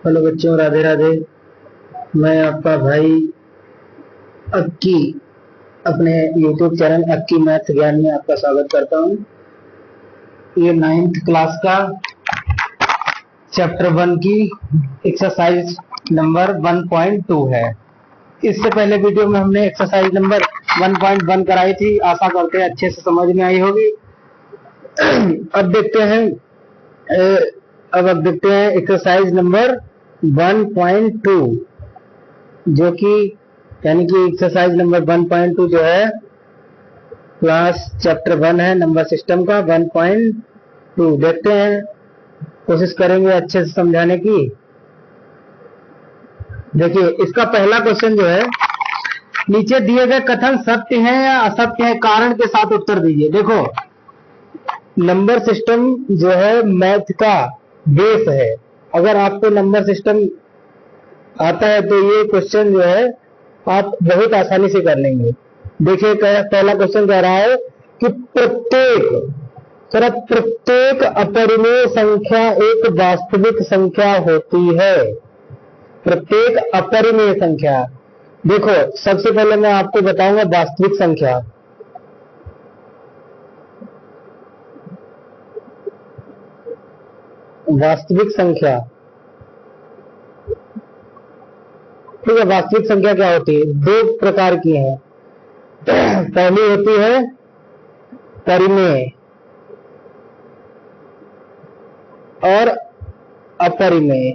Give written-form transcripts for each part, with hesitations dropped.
Hello बच्चों, राधे राधे। मैं आपका भाई अक्की अपने YouTube चैनल अक्की मैथ ज्ञान में आपका स्वागत करता हूँ। ये 9th क्लास का चैप्टर 1 की एक्सरसाइज नंबर 1.2 है। इससे पहले वीडियो में हमने एक्सरसाइज नंबर 1.1 कराई थी। आशा करते हैं अच्छे से समझ में आई होगी। अब देखते हैं एक्सरसाइज नंबर 1.2, जो कि यानी कि एक्सरसाइज नंबर 1.2 जो है क्लास चैप्टर 1 है, नंबर सिस्टम का 1.2। देखते हैं, कोशिश करेंगे अच्छे से समझाने की। देखिए, इसका पहला क्वेश्चन जो है, नीचे दिए गए कथन सत्य है या असत्य है, कारण के साथ उत्तर दीजिए। देखो, नंबर सिस्टम जो है मैथ का बेस है। अगर आपको नंबर सिस्टम आता है तो ये क्वेश्चन जो है आप बहुत आसानी से कर लेंगे। देखिए, पहला क्वेश्चन कह रहा है कि प्रत्येक अपरिमेय संख्या एक वास्तविक संख्या होती है। प्रत्येक अपरिमेय संख्या, देखो सबसे पहले मैं आपको बताऊंगा वास्तविक संख्या। वास्तविक संख्या, ठीक है। वास्तविक संख्या क्या होती है? दो प्रकार की है। पहली होती है परिमेय और अपरिमेय।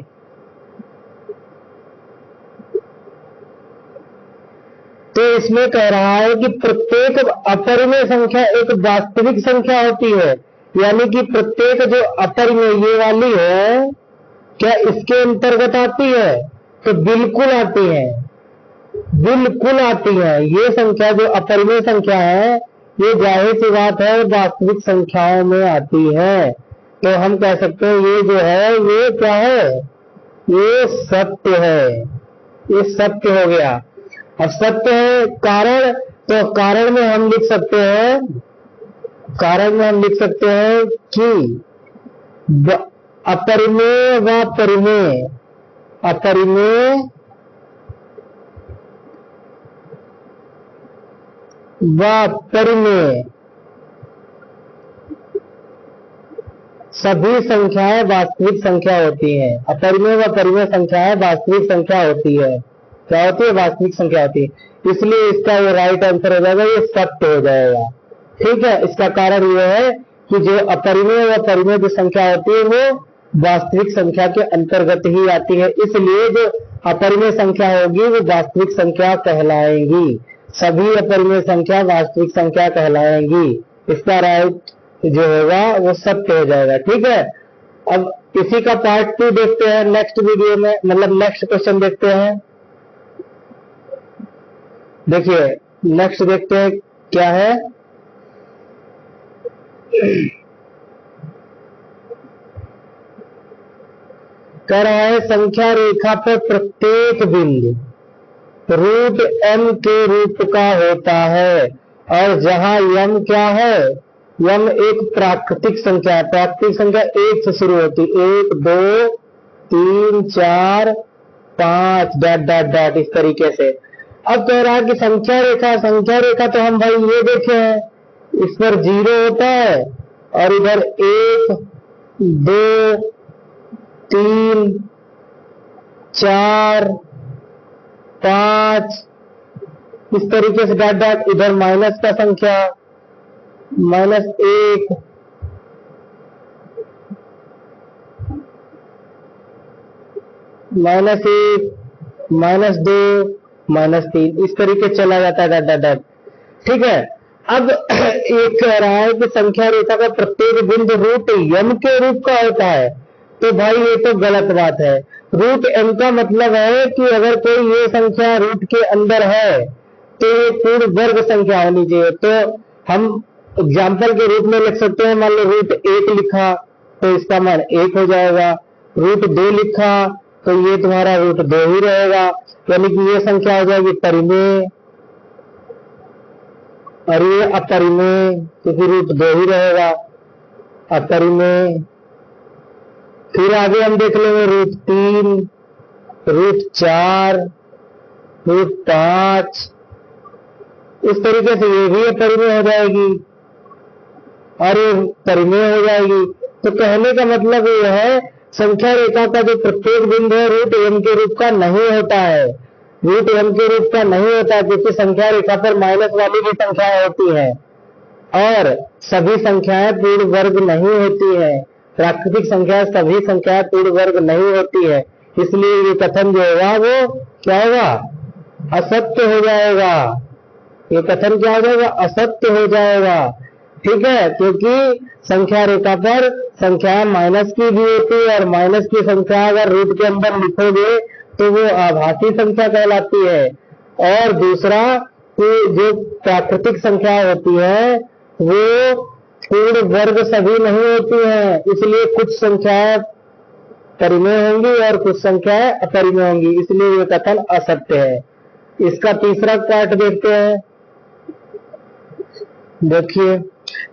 तो इसमें कह रहा है कि प्रत्येक अपरिमेय संख्या एक वास्तविक संख्या होती है, यानी कि प्रत्येक जो अपरिमेय ये वाली है, क्या इसके अंतर्गत आती है? तो बिल्कुल आती है, बिल्कुल आती है। ये संख्या जो अपरिमेय संख्या है, ये जाहिर सी बात है वास्तविक संख्याओं में आती है। तो हम कह सकते हैं ये जो है ये क्या है? ये सत्य है, ये सत्य हो गया। अब सत्य है कारण, तो कारण में हम लिख सकते हैं, कारण में हम लिख सकते हैं कि अपरिमेय व परिमेय, अपरिमेय व परिमेय सभी संख्याएं वास्तविक संख्या होती हैं। अपरिमेय व परिमेय संख्याएं वास्तविक संख्या होती है। क्या होती है? वास्तविक संख्या होती है। इसलिए इसका ये राइट आंसर हो जाएगा, ये सत्य हो जाएगा। ठीक है। इसका कारण ये है कि जो अपरिमेय व परिमेय जो संख्या होती है वो वास्तविक संख्या के अंतर्गत ही आती है, इसलिए जो अपरिमेय संख्या होगी वो वास्तविक संख्या कहलाएंगी। सभी अपरिमेय संख्या वास्तविक संख्या कहलाएंगी। इसका राइट जो होगा वो सत्य हो जाएगा। ठीक है। अब इसी का पार्ट 2 देखते हैं नेक्स्ट वीडियो में, मतलब नेक्स्ट क्वेश्चन देखते हैं। देखिए, नेक्स्ट देखते हैं क्या है। कह रहा है संख्या रेखा पर प्रत्येक बिंदु रूट m के रूप का होता है, और जहां m क्या है? m एक प्राकृतिक संख्या है। प्राकृतिक संख्या 1 से शुरू होती है, 1 2 3 4 5 डॉट डॉट डॉट, इस तरीके से। अब कह रहा है कि संख्या रेखा, संख्या रेखा तो हम भाई ये देखे हैं, इस पर 0 होता है और इधर 1 2 3 4 5 इस तरीके से डॉट डॉट। इधर माइनस का संख्या, -1 -1 -2 -3, इस तरीके चला जाता है डॉट डॉट डॉट। ठीक है। अब एक कह रहा है कि संख्या रेखा का प्रत्येक बिंदु रूट m के रूप का होता है। तो भाई ये तो गलत बात है। रूट m का मतलब है कि अगर कोई ये संख्या रूट के अंदर है तो ये पूर्ण वर्ग संख्या होनी चाहिए। तो हम एग्जाम्पल के रूप में लिख सकते हैं, मान लो रूट 1 लिखा तो इसका मान 1 हो जाएगा। रूट 2 लिखा तो ये तुम्हारा रूट 2 ही रहेगा, यानी कि ये संख्या हो जाएगी परिमेय और ये अपरिमेय, क्योंकि रूट 2 ही रहेगा। अपरिमेय फिर आगे हम देख लेंगे √3, √4, √5, इस तरीके से ये भी अपरिमेय हो जाएगी और ये परिमेय हो जाएगी। तो कहने का मतलब ये है संख्या रेखा का जो प्रत्येक बिंदु है √m के रूप का नहीं होता है, √m के रूप का नहीं होता है, क्योंकि संख्या रेखा पर माइनस वाली भी संख्याएं होती है और सभी संख्याएं पूर्ण वर्ग नहीं होती है। प्राकृतिक संख्या सभी संख्याएं पूर्ण वर्ग नहीं होती है, इसलिए ये कथन जो होगा वो क्या होगा, असत्य हो जाएगा। ये कथन क्या हो जाएगा, असत्य हो जाएगा। ठीक है, क्योंकि संख्या रेखा पर संख्या माइनस की भी होती है और माइनस की संख्या अगर रूट के अंदर लिखोगे तो वो आभासी संख्या कहलाती है। और दूसरा कि जो प्राकृतिक संख्या होती है वो पूर्ण वर्ग सभी नहीं होती हैं, इसलिए कुछ संख्याएं परिमेय होंगी और कुछ संख्याएं अपरिमेय होंगी, इसलिए ये कथन असत्य है। इसका तीसरा पार्ट देखते हैं। देखिए,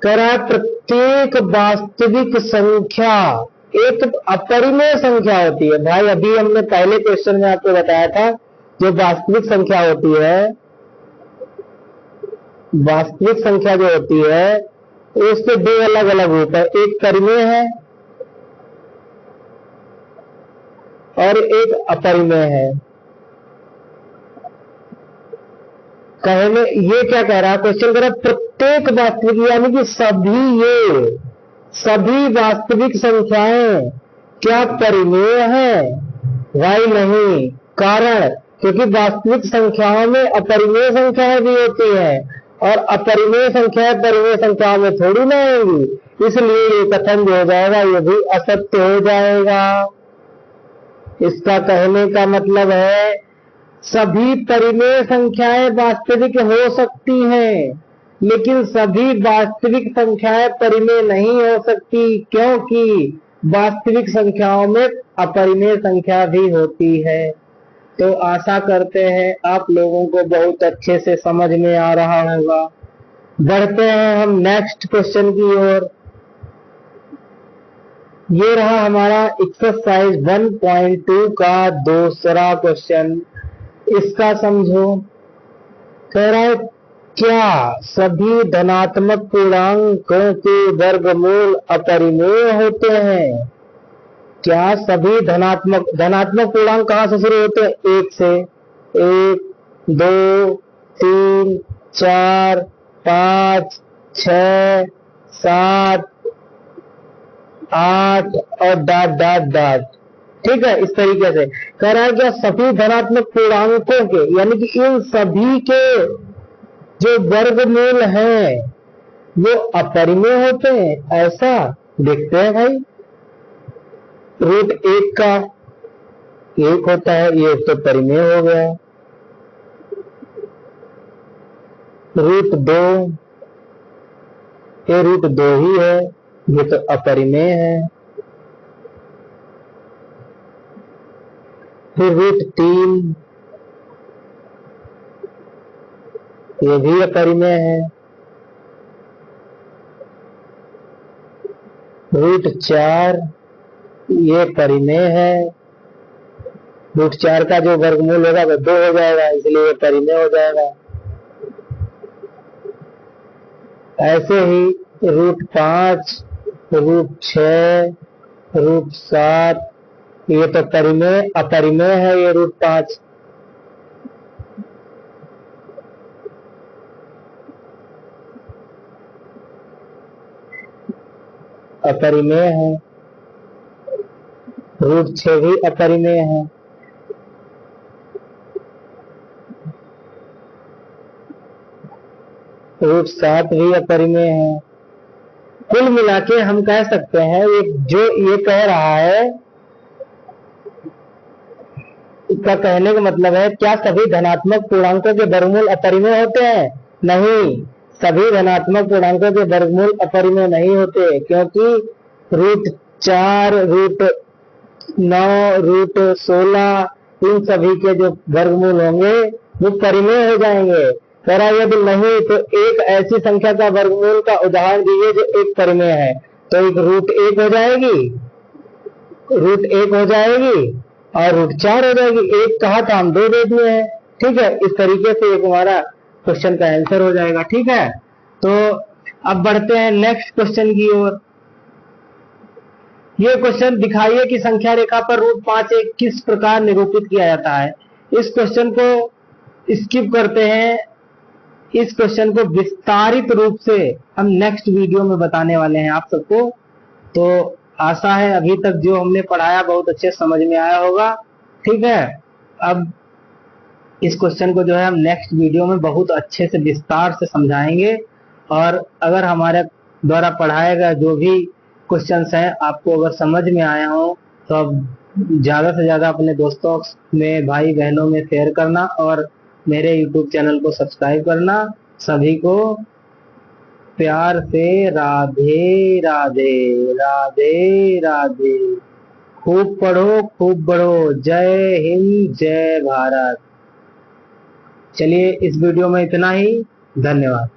कह रहा है प्रत्येक वास्तविक संख्या एक अपरिमेय संख्या होती है। भाई अभी हमने पहले क्वेश्चन में आपको बताया था जो वास्तविक संख्या होती है, वास्तविक संख्या जो होती है उसके दो अलग अलग रूप है, एक परिमेय है और एक अपरिमेय है। कहने ये क्या कह रहा है, क्वेश्चन कह रहा है प्रत्येक वास्तविक यानी कि सभी वास्तविक संख्याएं क्या परिमेय है? भाई नहीं, कारण क्योंकि वास्तविक संख्याओं में अपरिमेय संख्याएं भी होती हैं और अपरिमेय संख्याएं परिमेय संख्याओं में थोड़ी ना आएंगी, इसलिए ये कथन जो हो जाएगा ये भी असत्य हो जाएगा। इसका कहने का मतलब है सभी परिमेय संख्याएं वास्तविक हो सकती हैं, लेकिन सभी वास्तविक संख्याएं परिमेय नहीं हो सकती, क्योंकि वास्तविक संख्याओं में अपरिमेय संख्या भी होती है। तो आशा करते हैं आप लोगों को बहुत अच्छे से समझ में आ रहा होगा। बढ़ते हैं हम नेक्स्ट क्वेश्चन की ओर। ये रहा हमारा एक्सरसाइज 1.2 का दूसरा क्वेश्चन। इसका समझो, कह रहा है क्या सभी धनात्मक पूर्णांकों के वर्गमूल अपरिमेय होते हैं? क्या सभी धनात्मक पूर्णांक कहाँ से शुरू होते हैं? 1 से। 1, 2, 3, 4, 5, 6, 7, 8 और डॉट डॉट डॉट। ठीक है, इस तरीके से कह रहा है क्या सभी धनात्मक पूर्णांकों के यानी कि इन सभी के जो वर्गमूल हैं वो अपरिमेय होते हैं? ऐसा देखते हैं भाई। √1 का 1 होता है, ये तो परिमेय हो गया। √2, ये √2 ही है, ये तो अपरिमेय है। फिर √3, ये भी अपरिमेय है। √4, ये परिमेय है। √4 का जो वर्गमूल होगा वो 2 हो जाएगा, इसलिए ये परिमेय हो जाएगा। ऐसे ही √5, √6, √7, ये तो परिमेय अपरिमेय है। ये √5 अपरिमेय है। √6 भी अपरिमेय है। √7 भी अपरिमेय है। कुल मिला के हम कह सकते हैं जो ये कह रहा है इसका कहने का मतलब है क्या सभी धनात्मक पूर्णांकों के वर्गमूल अपरिमेय होते हैं? नहीं, सभी धनात्मक पूर्णांकों के वर्गमूल अपरिमेय नहीं होते, क्योंकि √4, √9, √16 इन सभी के जो वर्गमूल होंगे वो परिमेय हो जाएंगे। यदि नहीं तो एक ऐसी संख्या का वर्गमूल का उदाहरण दीजिए जो एक परिमेय है, तो एक √1 हो जाएगी। रूट 1 हो जाएगी और रूट 4 हो जाएगी। 1 कहा था, हम 2 दे दिए हैं। ठीक है, इस तरीके से एक हमारा क्वेश्चन का आंसर हो जाएगा। ठीक है, तो अब बढ़ते हैं नेक्स्ट क्वेश्चन की ओर। ये क्वेश्चन दिखाइए कि संख्या रेखा पर रूट 5 एक किस प्रकार निरूपित किया जाता है। इस क्वेश्चन को स्किप करते हैं। इस क्वेश्चन को विस्तारित रूप से हम नेक्स्ट वीडियो में बताने वाले हैं आप सबको। तो आशा है अभी तक जो हमने पढ़ाया बहुत अच्छे समझ में आया होगा। ठीक है, अब इस क्वेश्चन को जो है हम नेक्स्ट वीडियो में बहुत अच्छे से विस्तार से समझाएंगे। और अगर हमारे द्वारा पढ़ाए गए जो भी क्वेश्चंस हैं आपको अगर समझ में आया हो तो अब ज्यादा से ज्यादा अपने दोस्तों में, भाई बहनों में शेयर करना और मेरे YouTube चैनल को सब्सक्राइब करना। सभी को प्यार से राधे राधे, राधे राधे। खूब पढ़ो, खूब बढ़ो। जय हिंद, जय भारत। चलिए, इस वीडियो में इतना ही। धन्यवाद।